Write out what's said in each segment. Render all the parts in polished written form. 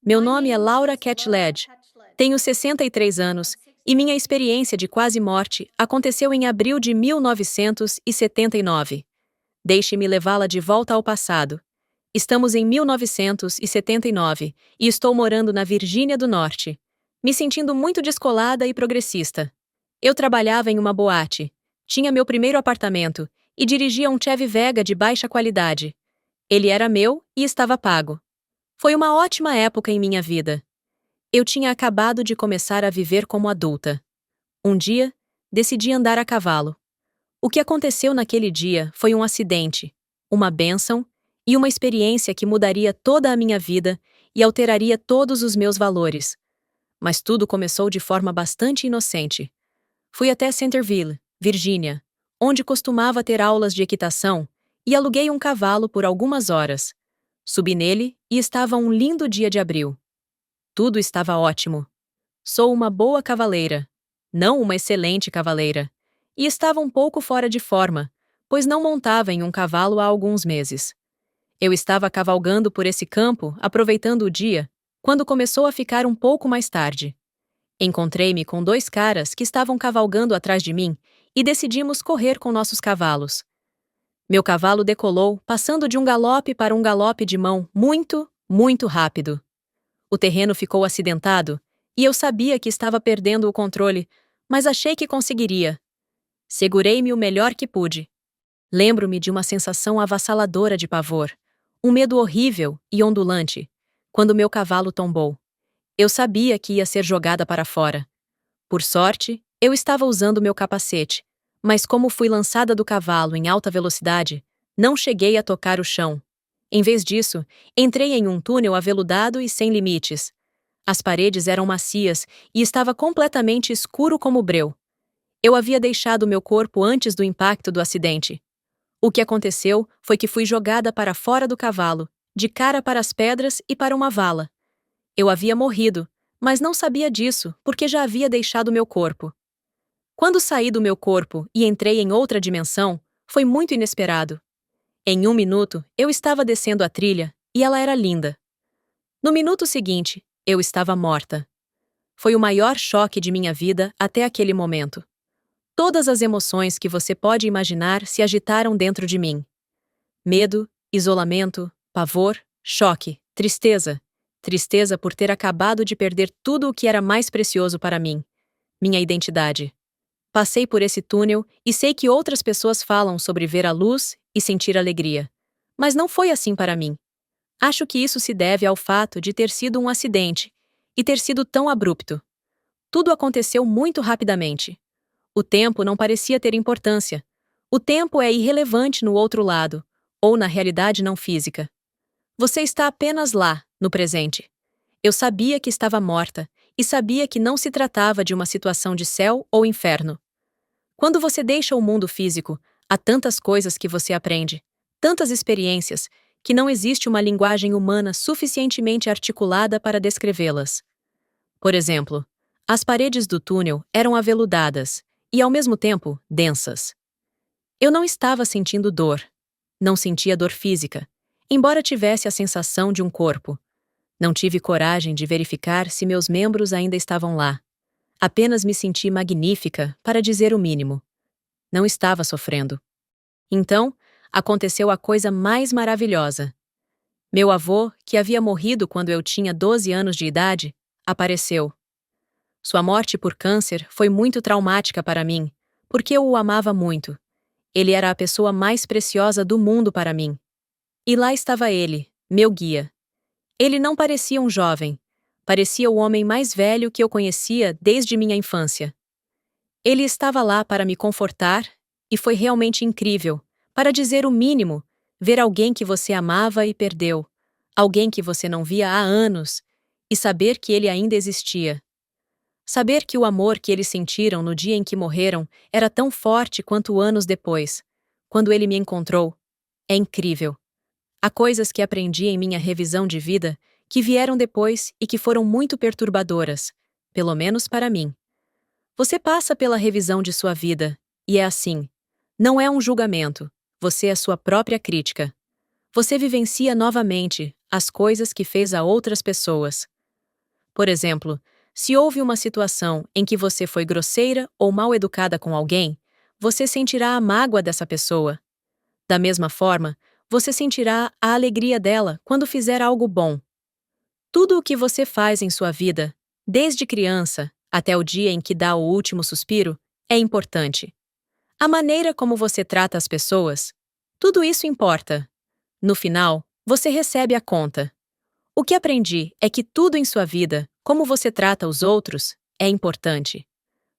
Meu nome é Laura Catled. Tenho 63 anos e minha experiência de quase morte aconteceu em abril de 1979. Deixe-me levá-la de volta ao passado. Estamos em 1979 e estou morando na Virgínia do Norte, me sentindo muito descolada e progressista. Eu trabalhava em uma boate, tinha meu primeiro apartamento e dirigia um Chevy Vega de baixa qualidade. Ele era meu e estava pago. Foi uma ótima época em minha vida. Eu tinha acabado de começar a viver como adulta. Um dia, decidi andar a cavalo. O que aconteceu naquele dia foi um acidente, uma bênção e uma experiência que mudaria toda a minha vida e alteraria todos os meus valores. Mas tudo começou de forma bastante inocente. Fui até Centerville, Virgínia, onde costumava ter aulas de equitação, e aluguei um cavalo por algumas horas. Subi nele e estava um lindo dia de abril. Tudo estava ótimo. Sou uma boa cavaleira, não uma excelente cavaleira, e estava um pouco fora de forma, pois não montava em um cavalo há alguns meses. Eu estava cavalgando por esse campo, aproveitando o dia, quando começou a ficar um pouco mais tarde. Encontrei-me com dois caras que estavam cavalgando atrás de mim e decidimos correr com nossos cavalos. Meu cavalo decolou, passando de um galope para um galope de mão muito, muito rápido. O terreno ficou acidentado e eu sabia que estava perdendo o controle, mas achei que conseguiria. Segurei-me o melhor que pude. Lembro-me de uma sensação avassaladora de pavor, um medo horrível e ondulante, quando meu cavalo tombou. Eu sabia que ia ser jogada para fora. Por sorte, eu estava usando meu capacete, mas como fui lançada do cavalo em alta velocidade, não cheguei a tocar o chão. Em vez disso, entrei em um túnel aveludado e sem limites. As paredes eram macias e estava completamente escuro como breu. Eu havia deixado meu corpo antes do impacto do acidente. O que aconteceu foi que fui jogada para fora do cavalo, de cara para as pedras e para uma vala. Eu havia morrido, mas não sabia disso porque já havia deixado meu corpo. Quando saí do meu corpo e entrei em outra dimensão, foi muito inesperado. Em 1 minuto, eu estava descendo a trilha e ela era linda. No minuto seguinte, eu estava morta. Foi o maior choque de minha vida até aquele momento. Todas as emoções que você pode imaginar se agitaram dentro de mim. Medo, isolamento, pavor, choque, tristeza. Tristeza por ter acabado de perder tudo o que era mais precioso para mim: minha identidade. Passei por esse túnel e sei que outras pessoas falam sobre ver a luz e sentir alegria. Mas não foi assim para mim. Acho que isso se deve ao fato de ter sido um acidente e ter sido tão abrupto. Tudo aconteceu muito rapidamente. O tempo não parecia ter importância. O tempo é irrelevante no outro lado, ou na realidade não física. Você está apenas lá, no presente. Eu sabia que estava morta e sabia que não se tratava de uma situação de céu ou inferno. Quando você deixa o mundo físico, há tantas coisas que você aprende, tantas experiências, que não existe uma linguagem humana suficientemente articulada para descrevê-las. Por exemplo, as paredes do túnel eram aveludadas e, ao mesmo tempo, densas. Eu não estava sentindo dor. Não sentia dor física, embora tivesse a sensação de um corpo. Não tive coragem de verificar se meus membros ainda estavam lá. Apenas me senti magnífica, para dizer o mínimo. Não estava sofrendo. Então, aconteceu a coisa mais maravilhosa. Meu avô, que havia morrido quando eu tinha 12 anos de idade, apareceu. Sua morte por câncer foi muito traumática para mim, porque eu o amava muito. Ele era a pessoa mais preciosa do mundo para mim. E lá estava ele, meu guia. Ele não parecia um jovem. Parecia o homem mais velho que eu conhecia desde minha infância. Ele estava lá para me confortar, e foi realmente incrível, para dizer o mínimo, ver alguém que você amava e perdeu, alguém que você não via há anos, e saber que ele ainda existia. Saber que o amor que eles sentiram no dia em que morreram era tão forte quanto anos depois, quando ele me encontrou, é incrível. Há coisas que aprendi em minha revisão de vida que vieram depois e que foram muito perturbadoras, pelo menos para mim. Você passa pela revisão de sua vida, e é assim. Não é um julgamento, você é sua própria crítica. Você vivencia novamente as coisas que fez a outras pessoas. Por exemplo, se houve uma situação em que você foi grosseira ou mal educada com alguém, você sentirá a mágoa dessa pessoa. Da mesma forma, você sentirá a alegria dela quando fizer algo bom. Tudo o que você faz em sua vida, desde criança até o dia em que dá o último suspiro, é importante. A maneira como você trata as pessoas, tudo isso importa. No final, você recebe a conta. O que aprendi é que tudo em sua vida, como você trata os outros, é importante.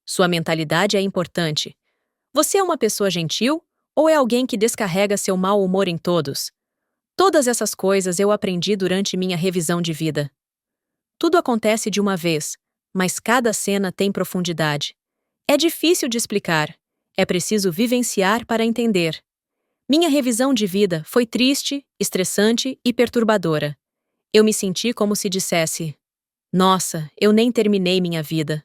Sua mentalidade é importante. Você é uma pessoa gentil ou é alguém que descarrega seu mau humor em todos? Todas essas coisas eu aprendi durante minha revisão de vida. Tudo acontece de uma vez, mas cada cena tem profundidade. É difícil de explicar. É preciso vivenciar para entender. Minha revisão de vida foi triste, estressante e perturbadora. Eu me senti como se dissesse: nossa, eu nem terminei minha vida.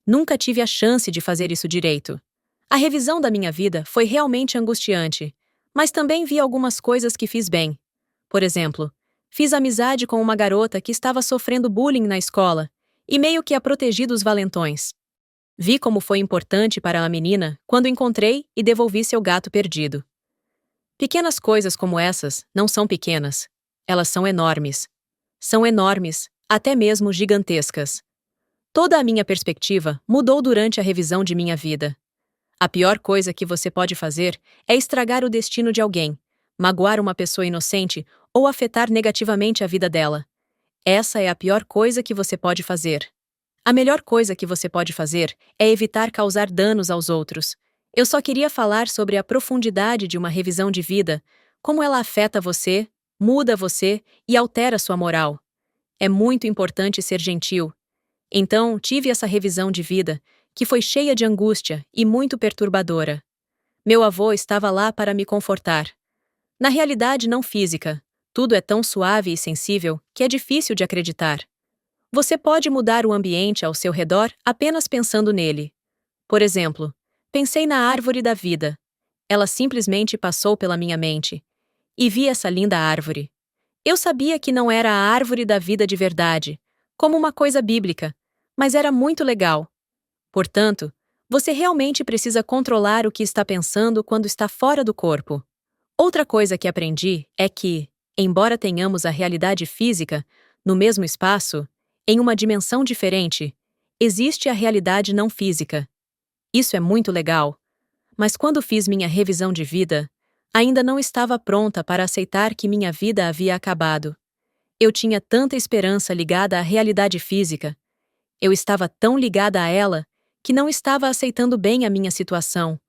Nunca tive a chance de fazer isso direito. A revisão da minha vida foi realmente angustiante, mas também vi algumas coisas que fiz bem. Por exemplo, fiz amizade com uma garota que estava sofrendo bullying na escola e meio que a protegi dos valentões. Vi como foi importante para a menina quando encontrei e devolvi seu gato perdido. Pequenas coisas como essas não são pequenas. Elas são enormes. São enormes, até mesmo gigantescas. Toda a minha perspectiva mudou durante a revisão de minha vida. A pior coisa que você pode fazer é estragar o destino de alguém, magoar uma pessoa inocente ou afetar negativamente a vida dela. Essa é a pior coisa que você pode fazer. A melhor coisa que você pode fazer é evitar causar danos aos outros. Eu só queria falar sobre a profundidade de uma revisão de vida, como ela afeta você, muda você e altera sua moral. É muito importante ser gentil. Então, tive essa revisão de vida, que foi cheia de angústia e muito perturbadora. Meu avô estava lá para me confortar. Na realidade não física, tudo é tão suave e sensível que é difícil de acreditar. Você pode mudar o ambiente ao seu redor apenas pensando nele. Por exemplo, pensei na árvore da vida. Ela simplesmente passou pela minha mente. E vi essa linda árvore. Eu sabia que não era a árvore da vida de verdade, como uma coisa bíblica, mas era muito legal. Portanto, você realmente precisa controlar o que está pensando quando está fora do corpo. Outra coisa que aprendi é que, embora tenhamos a realidade física, no mesmo espaço, em uma dimensão diferente, existe a realidade não física. Isso é muito legal. Mas quando fiz minha revisão de vida, ainda não estava pronta para aceitar que minha vida havia acabado. Eu tinha tanta esperança ligada à realidade física. Eu estava tão ligada a ela que não estava aceitando bem a minha situação.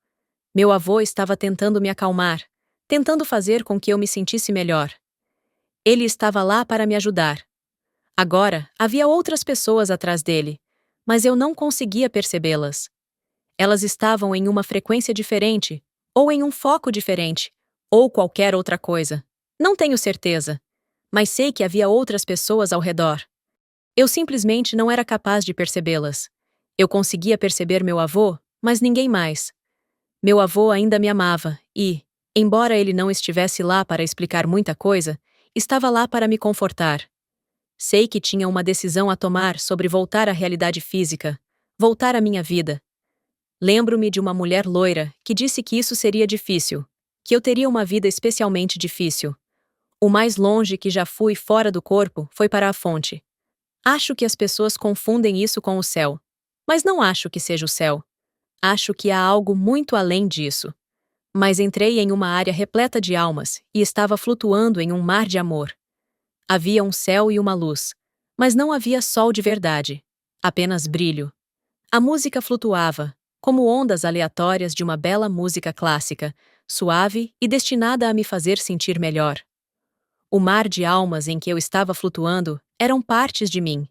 Meu avô estava tentando me acalmar, tentando fazer com que eu me sentisse melhor. Ele estava lá para me ajudar. Agora, havia outras pessoas atrás dele, mas eu não conseguia percebê-las. Elas estavam em uma frequência diferente, ou em um foco diferente, ou qualquer outra coisa. Não tenho certeza, mas sei que havia outras pessoas ao redor. Eu simplesmente não era capaz de percebê-las. Eu conseguia perceber meu avô, mas ninguém mais. Meu avô ainda me amava e, embora ele não estivesse lá para explicar muita coisa, estava lá para me confortar. Sei que tinha uma decisão a tomar sobre voltar à realidade física, voltar à minha vida. Lembro-me de uma mulher loira que disse que isso seria difícil, que eu teria uma vida especialmente difícil. O mais longe que já fui fora do corpo foi para a fonte. Acho que as pessoas confundem isso com o céu. Mas não acho que seja o céu. Acho que há algo muito além disso. Mas entrei em uma área repleta de almas e estava flutuando em um mar de amor. Havia um céu e uma luz, mas não havia sol de verdade, apenas brilho. A música flutuava, como ondas aleatórias de uma bela música clássica, suave e destinada a me fazer sentir melhor. O mar de almas em que eu estava flutuando eram partes de mim.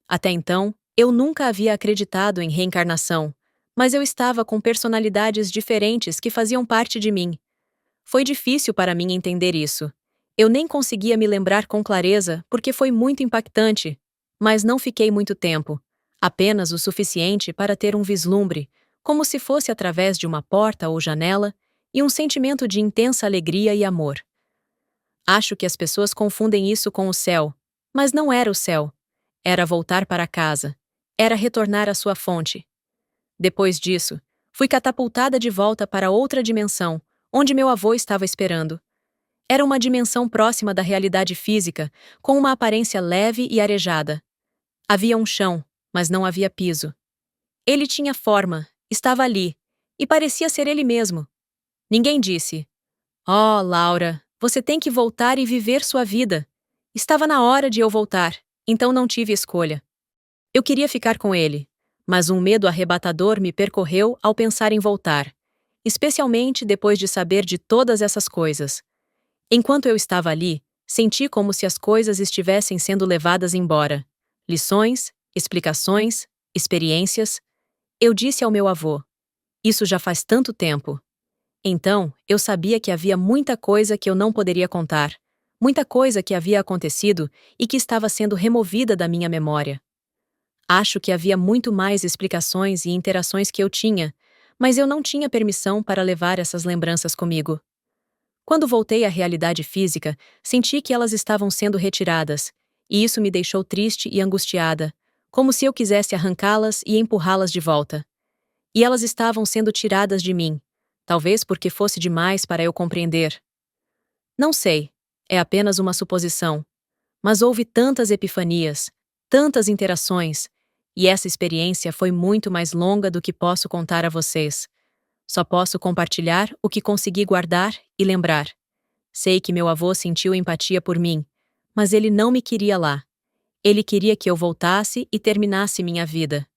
Até então, eu nunca havia acreditado em reencarnação, mas eu estava com personalidades diferentes que faziam parte de mim. Foi difícil para mim entender isso. Eu nem conseguia me lembrar com clareza porque foi muito impactante, mas não fiquei muito tempo, apenas o suficiente para ter um vislumbre, como se fosse através de uma porta ou janela, e um sentimento de intensa alegria e amor. Acho que as pessoas confundem isso com o céu, mas não era o céu. Era voltar para casa. Era retornar à sua fonte. Depois disso, fui catapultada de volta para outra dimensão, onde meu avô estava esperando. Era uma dimensão próxima da realidade física, com uma aparência leve e arejada. Havia um chão, mas não havia piso. Ele tinha forma, estava ali, e parecia ser ele mesmo. Ninguém disse: "Oh, Laura, você tem que voltar e viver sua vida." Estava na hora de eu voltar, então não tive escolha. Eu queria ficar com ele, mas um medo arrebatador me percorreu ao pensar em voltar, especialmente depois de saber de todas essas coisas. Enquanto eu estava ali, senti como se as coisas estivessem sendo levadas embora. Lições, explicações, experiências. Eu disse ao meu avô: "Isso já faz tanto tempo." Então, eu sabia que havia muita coisa que eu não poderia contar, muita coisa que havia acontecido e que estava sendo removida da minha memória. Acho que havia muito mais explicações e interações que eu tinha, mas eu não tinha permissão para levar essas lembranças comigo. Quando voltei à realidade física, senti que elas estavam sendo retiradas, e isso me deixou triste e angustiada, como se eu quisesse arrancá-las e empurrá-las de volta. E elas estavam sendo tiradas de mim, talvez porque fosse demais para eu compreender. Não sei, é apenas uma suposição. Mas houve tantas epifanias, tantas interações, e essa experiência foi muito mais longa do que posso contar a vocês. Só posso compartilhar o que consegui guardar e lembrar. Sei que meu avô sentiu empatia por mim, mas ele não me queria lá. Ele queria que eu voltasse e terminasse minha vida.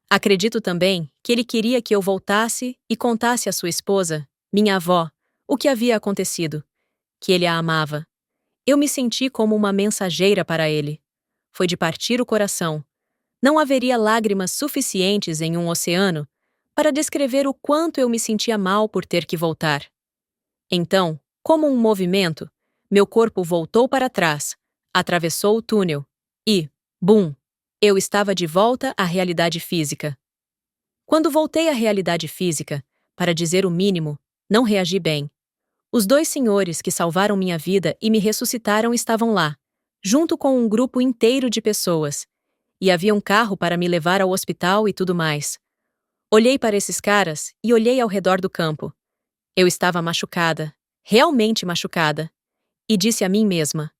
Acredito também que ele queria que eu voltasse e contasse à sua esposa, minha avó, o que havia acontecido, que ele a amava. Eu me senti como uma mensageira para ele. Foi de partir o coração. Não haveria lágrimas suficientes em um oceano para descrever o quanto eu me sentia mal por ter que voltar. Então, como um movimento, meu corpo voltou para trás, atravessou o túnel e, bum, eu estava de volta à realidade física. Quando voltei à realidade física, para dizer o mínimo, não reagi bem. Os dois senhores que salvaram minha vida e me ressuscitaram estavam lá, junto com um grupo inteiro de pessoas, e havia um carro para me levar ao hospital e tudo mais. Olhei para esses caras e olhei ao redor do campo. Eu estava machucada, realmente machucada, e disse a mim mesma: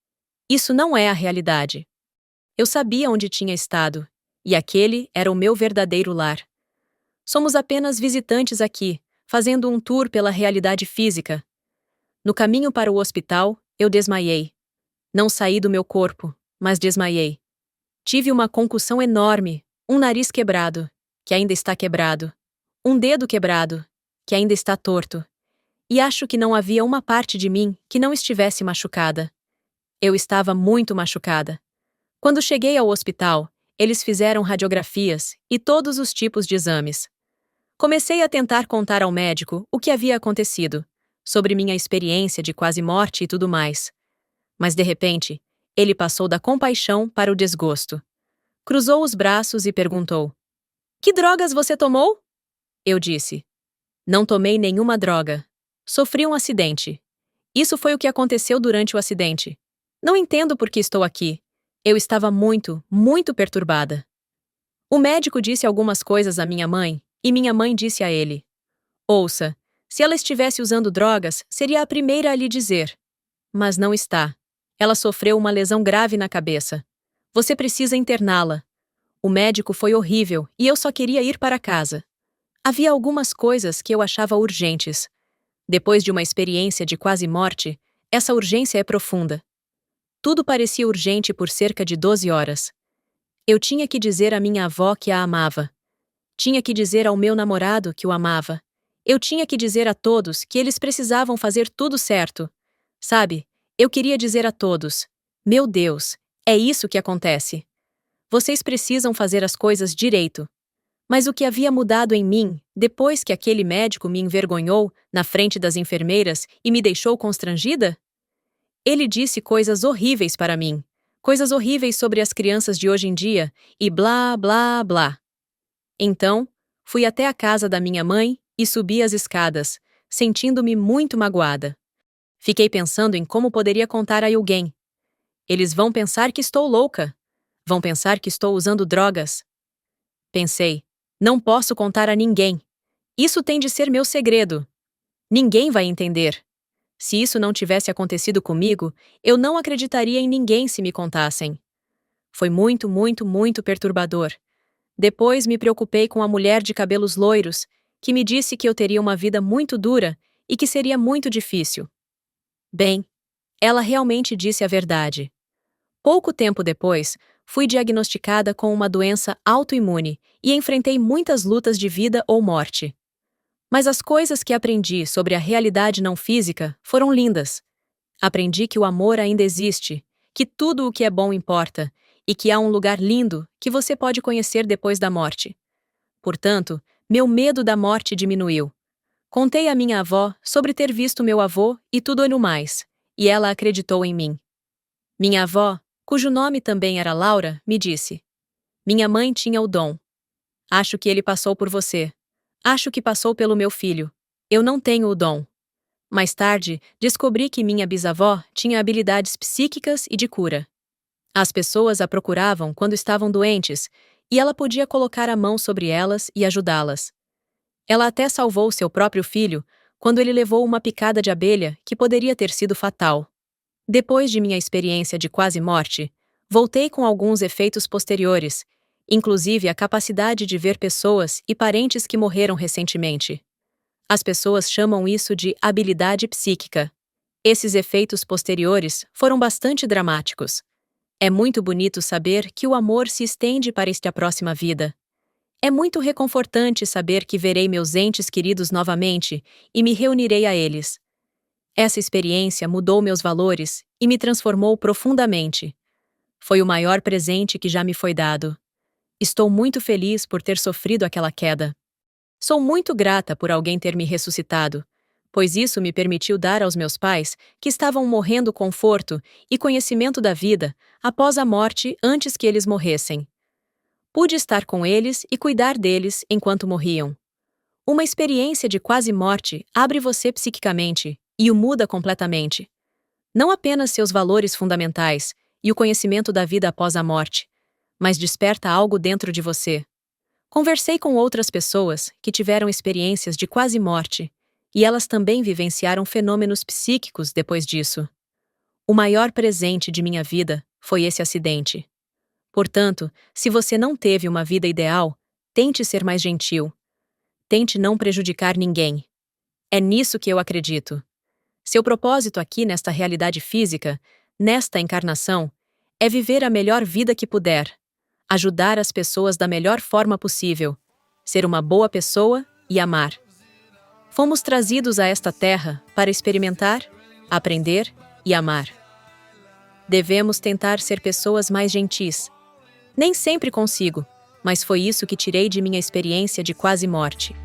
"Isso não é a realidade." Eu sabia onde tinha estado, e aquele era o meu verdadeiro lar. Somos apenas visitantes aqui, fazendo um tour pela realidade física. No caminho para o hospital, eu desmaiei. Não saí do meu corpo, mas desmaiei. Tive uma concussão enorme, um nariz quebrado, que ainda está quebrado, um dedo quebrado, que ainda está torto. E acho que não havia uma parte de mim que não estivesse machucada. Eu estava muito machucada. Quando cheguei ao hospital, eles fizeram radiografias e todos os tipos de exames. Comecei a tentar contar ao médico o que havia acontecido, sobre minha experiência de quase morte e tudo mais. Mas de repente, ele passou da compaixão para o desgosto. Cruzou os braços e perguntou: "Que drogas você tomou?" Eu disse: "Não tomei nenhuma droga. Sofri um acidente. Isso foi o que aconteceu durante o acidente. Não entendo por que estou aqui. Eu estava muito, muito perturbada." O médico disse algumas coisas à minha mãe, e minha mãe disse a ele: "Ouça, se ela estivesse usando drogas, seria a primeira a lhe dizer. Mas não está. Ela sofreu uma lesão grave na cabeça. Você precisa interná-la." O médico foi horrível e eu só queria ir para casa. Havia algumas coisas que eu achava urgentes. Depois de uma experiência de quase morte, essa urgência é profunda. Tudo parecia urgente por cerca de 12 horas. Eu tinha que dizer à minha avó que a amava. Tinha que dizer ao meu namorado que o amava. Eu tinha que dizer a todos que eles precisavam fazer tudo certo. Sabe, eu queria dizer a todos: "Meu Deus, é isso que acontece. Vocês precisam fazer as coisas direito." Mas o que havia mudado em mim, depois que aquele médico me envergonhou na frente das enfermeiras e me deixou constrangida? Ele disse coisas horríveis para mim. Coisas horríveis sobre as crianças de hoje em dia, e blá, blá, blá. Então, fui até a casa da minha mãe e subi as escadas, sentindo-me muito magoada. Fiquei pensando em como poderia contar a alguém. Eles vão pensar que estou louca. Vão pensar que estou usando drogas. Pensei, não posso contar a ninguém. Isso tem de ser meu segredo. Ninguém vai entender. Se isso não tivesse acontecido comigo, eu não acreditaria em ninguém se me contassem. Foi muito, muito, muito perturbador. Depois me preocupei com a mulher de cabelos loiros, que me disse que eu teria uma vida muito dura e que seria muito difícil. Bem, ela realmente disse a verdade. Pouco tempo depois, fui diagnosticada com uma doença autoimune e enfrentei muitas lutas de vida ou morte. Mas as coisas que aprendi sobre a realidade não física foram lindas. Aprendi que o amor ainda existe, que tudo o que é bom importa, e que há um lugar lindo que você pode conhecer depois da morte. Portanto, meu medo da morte diminuiu. Contei à minha avó sobre ter visto meu avô e tudo no mais, e ela acreditou em mim. Minha avó, cujo nome também era Laura, me disse: minha mãe tinha o dom. Acho que ele passou por você. Acho que passou pelo meu filho. Eu não tenho o dom. Mais tarde, descobri que minha bisavó tinha habilidades psíquicas e de cura. As pessoas a procuravam quando estavam doentes, e ela podia colocar a mão sobre elas e ajudá-las. Ela até salvou seu próprio filho quando ele levou uma picada de abelha que poderia ter sido fatal. Depois de minha experiência de quase morte, voltei com alguns efeitos posteriores, inclusive a capacidade de ver pessoas e parentes que morreram recentemente. As pessoas chamam isso de habilidade psíquica. Esses efeitos posteriores foram bastante dramáticos. É muito bonito saber que o amor se estende para esta próxima vida. É muito reconfortante saber que verei meus entes queridos novamente e me reunirei a eles. Essa experiência mudou meus valores e me transformou profundamente. Foi o maior presente que já me foi dado. Estou muito feliz por ter sofrido aquela queda. Sou muito grata por alguém ter me ressuscitado, pois isso me permitiu dar aos meus pais, que estavam morrendo, conforto e conhecimento da vida após a morte antes que eles morressem. Pude estar com eles e cuidar deles enquanto morriam. Uma experiência de quase morte abre você psiquicamente e o muda completamente. Não apenas seus valores fundamentais e o conhecimento da vida após a morte, mas desperta algo dentro de você. Conversei com outras pessoas que tiveram experiências de quase morte, e elas também vivenciaram fenômenos psíquicos depois disso. O maior presente de minha vida foi esse acidente. Portanto, se você não teve uma vida ideal, tente ser mais gentil. Tente não prejudicar ninguém. É nisso que eu acredito. Seu propósito aqui nesta realidade física, nesta encarnação, é viver a melhor vida que puder, ajudar as pessoas da melhor forma possível, ser uma boa pessoa e amar. Fomos trazidos a esta terra para experimentar, aprender e amar. Devemos tentar ser pessoas mais gentis. Nem sempre consigo, mas foi isso que tirei de minha experiência de quase morte.